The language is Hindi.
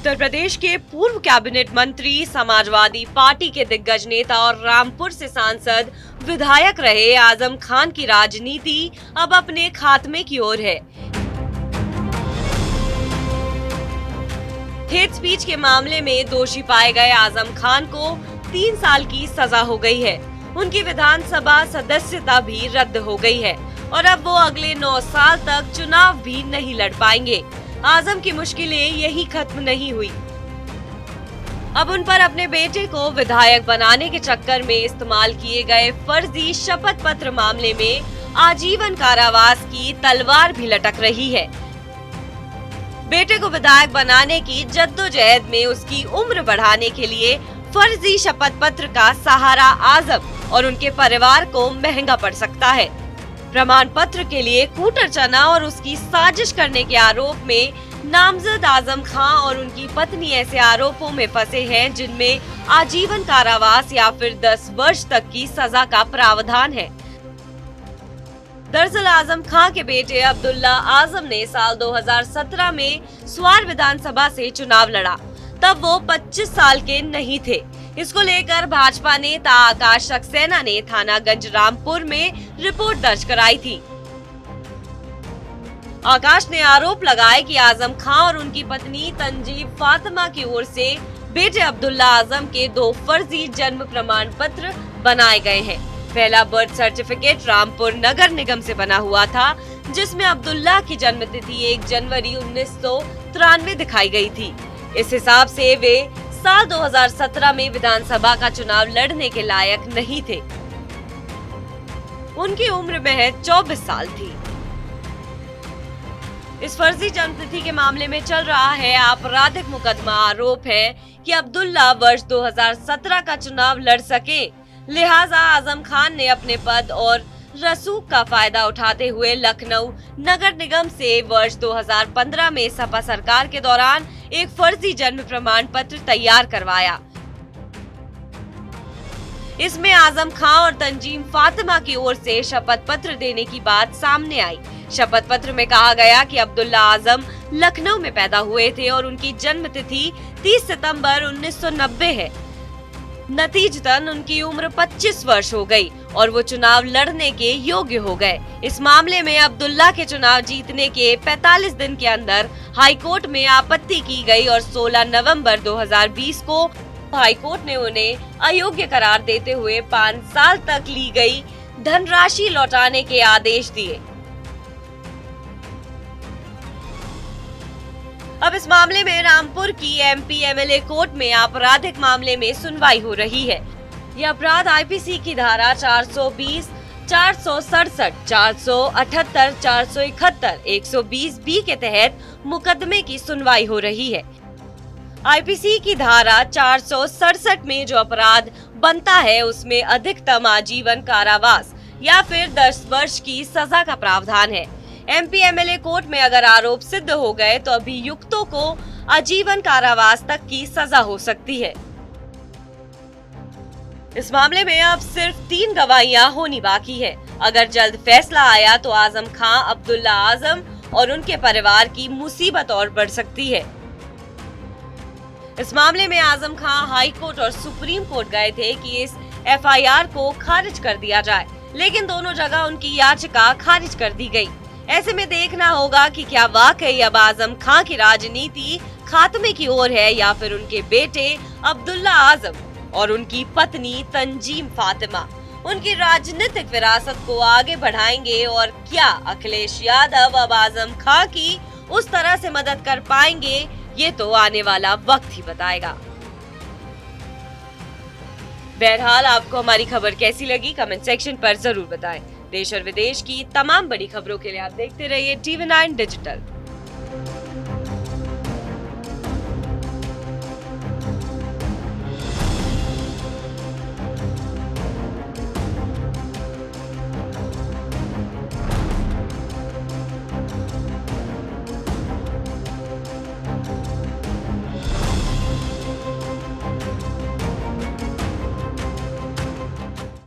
उत्तर प्रदेश के पूर्व कैबिनेट मंत्री, समाजवादी पार्टी के दिग्गज नेता और रामपुर से सांसद विधायक रहे आजम खान की राजनीति अब अपने खात्मे की ओर है। हेट स्पीच के मामले में दोषी पाए गए आजम खान को 3 साल की सजा हो गई है। उनकी विधानसभा सदस्यता भी रद्द हो गई है और अब वो अगले 9 साल तक चुनाव भी नहीं लड़ पाएंगे। आजम की मुश्किलें यही खत्म नहीं हुई। अब उन पर अपने बेटे को विधायक बनाने के चक्कर में इस्तेमाल किए गए फर्जी शपथ पत्र मामले में आजीवन कारावास की तलवार भी लटक रही है। बेटे को विधायक बनाने की जद्दोजहद में उसकी उम्र बढ़ाने के लिए फर्जी शपथ पत्र का सहारा आजम और उनके परिवार को महंगा पड़ सकता है। प्रमाण पत्र के लिए कूटर चना और उसकी साजिश करने के आरोप में नामजद आजम खान और उनकी पत्नी ऐसे आरोपों में फंसे हैं जिनमें आजीवन कारावास या फिर 10 वर्ष तक की सजा का प्रावधान है। दरअसल आजम खान के बेटे अब्दुल्ला आजम ने साल 2017 में स्वार विधानसभा से चुनाव लड़ा। तब वो 25 साल के नहीं थे। इसको लेकर भाजपा नेता आकाश सक्सेना ने थाना गंज रामपुर में रिपोर्ट दर्ज कराई थी। आकाश ने आरोप लगाए कि आजम खान और उनकी पत्नी तंजीम फातिमा की ओर से बेटे अब्दुल्ला आजम के 2 फर्जी जन्म प्रमाण पत्र बनाए गए हैं। पहला बर्थ सर्टिफिकेट रामपुर नगर निगम से बना हुआ था, जिसमें अब्दुल्ला की जन्म तिथि 1 जनवरी 1993 दिखाई गई थी। इस हिसाब से वे साल 2017 में विधानसभा का चुनाव लड़ने के लायक नहीं थे। उनकी उम्र महज 24 साल थी। इस फर्जी जन्मतिथि के मामले में चल रहा है आपराधिक मुकदमा। आरोप है कि अब्दुल्ला वर्ष 2017 का चुनाव लड़ सके, लिहाजा आजम खान ने अपने पद और रसूख का फायदा उठाते हुए लखनऊ नगर निगम से वर्ष 2015 में सपा सरकार के दौरान एक फर्जी जन्म प्रमाण पत्र तैयार करवाया। इसमें आजम खान और तंजीम फातिमा की ओर से शपथ पत्र देने की बात सामने आई। शपथ पत्र में कहा गया कि अब्दुल्ला आजम लखनऊ में पैदा हुए थे और उनकी जन्म तिथि 30 सितंबर 1990 है। नतीजतन उनकी उम्र 25 वर्ष हो गई और वो चुनाव लड़ने के योग्य हो गए। इस मामले में अब्दुल्ला के चुनाव जीतने के 45 दिन के अंदर हाईकोर्ट में आपत्ति की गई और 16 नवंबर 2020 को हाईकोर्ट ने उन्हें अयोग्य करार देते हुए 5 साल तक ली गई धनराशि लौटाने के आदेश दिए। अब इस मामले में रामपुर की एमपी एमएलए कोर्ट में आपराधिक मामले में सुनवाई हो रही है। यह अपराध आईपीसी की धारा 420, 467, 478, 471, 120 बी के तहत मुकदमे की सुनवाई हो रही है। आईपीसी की धारा 467 में जो अपराध बनता है उसमें अधिकतम आजीवन कारावास या फिर 10 वर्ष की सजा का प्रावधान है। एमपी एमएलए कोर्ट में अगर आरोप सिद्ध हो गए तो अभियुक्तों को आजीवन कारावास तक की सजा हो सकती है। इस मामले में अब सिर्फ 3 गवाहियां होनी बाकी है। अगर जल्द फैसला आया तो आजम खान, अब्दुल्ला आजम और उनके परिवार की मुसीबत और बढ़ सकती है। इस मामले में आजम खान हाई कोर्ट और सुप्रीम कोर्ट गए थे कि इस एफआईआर को खारिज कर दिया जाए, लेकिन दोनों जगह उनकी याचिका खारिज कर दी गई। ऐसे में देखना होगा कि क्या वाकई अब आजम खान की राजनीति खात्मे की ओर है या फिर उनके बेटे अब्दुल्ला आजम और उनकी पत्नी तंजीम फातिमा उनकी राजनीतिक विरासत को आगे बढ़ाएंगे और क्या अखिलेश यादव अब आजम खान की उस तरह से मदद कर पाएंगे, ये तो आने वाला वक्त ही बताएगा। बहरहाल आपको हमारी खबर कैसी लगी कमेंट सेक्शन पर जरूर बताएं। देश और विदेश की तमाम बड़ी खबरों के लिए आप देखते रहिए TV9 डिजिटल।